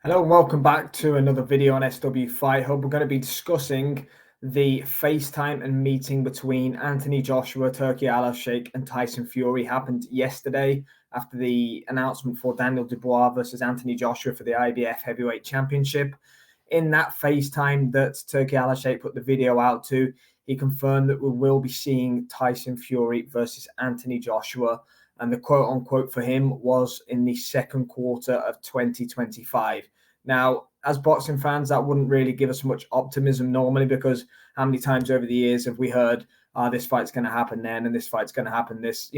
Hello and welcome back to another video on SW Fight Hub. We're going to be discussing the FaceTime and meeting between Anthony Joshua, Turki Alalshikh and Tyson Fury happened yesterday after the announcement for Daniel Dubois versus Anthony Joshua for the IBF Heavyweight Championship. In that FaceTime that Turki Alalshikh put the video out to, he confirmed that we will be seeing Tyson Fury versus Anthony Joshua. And the quote unquote for him was in the second quarter of 2025. Now, as boxing fans, that wouldn't really give us much optimism normally, because how many times over the years have we heard, this fight's going to happen then and this fight's going to happen this?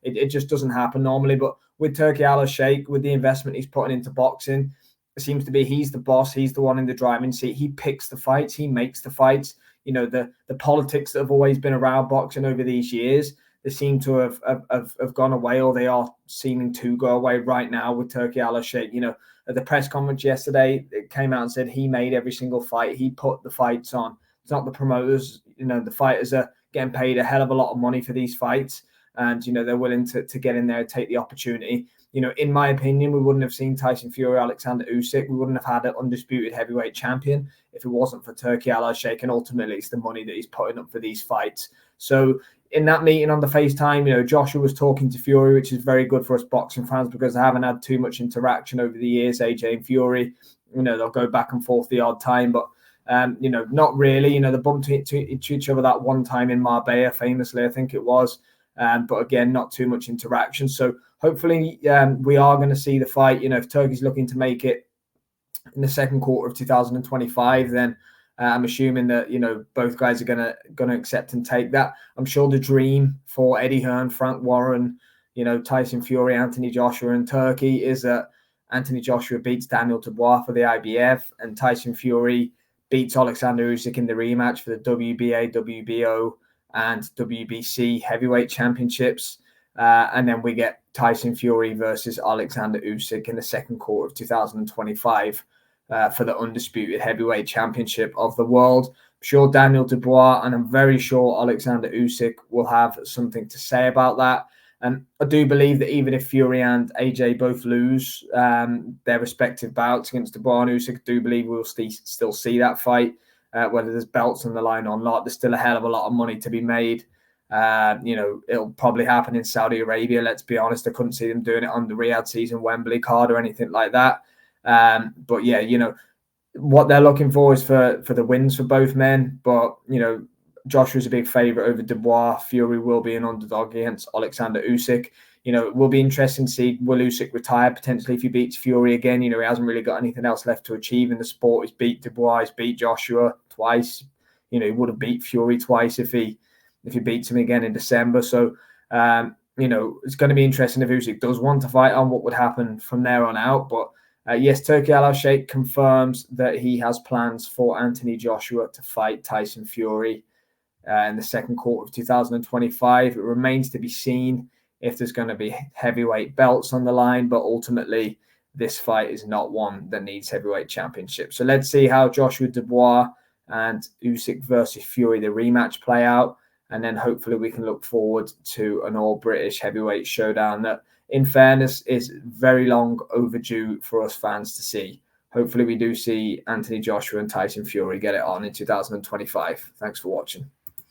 It just doesn't happen normally. But with Turki Alalshikh, with the investment he's putting into boxing, it seems to be he's the boss. He's the one in the driving seat. He picks the fights. He makes the fights. The politics that have always been around boxing over these years, they seem to have gone away, or they are seeming to go away right now with Turki Alalshikh. At the press conference yesterday, it came out and said he made every single fight. He put the fights on. It's not the promoters. The fighters are getting paid a hell of a lot of money for these fights, and they're willing to get in there and take the opportunity. In my opinion, we wouldn't have seen Tyson Fury, Alexander Usyk. We wouldn't have had an undisputed heavyweight champion if it wasn't for Turki Alalshikh, and ultimately it's the money that he's putting up for these fights. So in that meeting on the FaceTime, Joshua was talking to Fury, which is very good for us boxing fans because they haven't had too much interaction over the years, AJ and Fury. They'll go back and forth the odd time, but not really. They bumped into each other that one time in Marbella, famously, I think it was. But again, not too much interaction. So hopefully we are going to see the fight. If Turkey's looking to make it in the second quarter of 2025, then I'm assuming that both guys are gonna accept and take that. I'm sure the dream for Eddie Hearn, Frank Warren, Tyson Fury, Anthony Joshua, and Turkey is that Anthony Joshua beats Daniel Dubois for the IBF, and Tyson Fury beats Alexander Usyk in the rematch for the WBA, WBO, and WBC heavyweight championships. And then we get Tyson Fury versus Alexander Usyk in the second quarter of 2025. For the undisputed heavyweight championship of the world. I'm sure Daniel Dubois and I'm very sure Alexander Usyk will have something to say about that. And I do believe that even if Fury and AJ both lose their respective bouts against Dubois and Usyk, I do believe we'll still see that fight, whether there's belts on the line or not. There's still a hell of a lot of money to be made. It'll probably happen in Saudi Arabia. Let's be honest, I couldn't see them doing it on the Riyadh season Wembley card or anything like that. But yeah, what they're looking for is for the wins for both men. But Joshua's a big favorite over Dubois. Fury will be an underdog against Alexander Usyk. It will be interesting to see, will Usyk retire potentially if he beats Fury again? He hasn't really got anything else left to achieve in the sport. He's beat Dubois, he's beat Joshua twice. He would have beat Fury twice if he beats him again in December. So it's going to be interesting if Usyk does want to fight on what would happen from there on out. But yes, Turki Alalshikh confirms that he has plans for Anthony Joshua to fight Tyson Fury in the second quarter of 2025. It remains to be seen if there's going to be heavyweight belts on the line, but ultimately this fight is not one that needs heavyweight championship. So let's see how Joshua Dubois and Usyk versus Fury, the rematch, play out. And then hopefully we can look forward to an all-British heavyweight showdown that, in fairness, is very long overdue for us fans to see. Hopefully we do see Anthony Joshua and Tyson Fury get it on in 2025. Thanks for watching.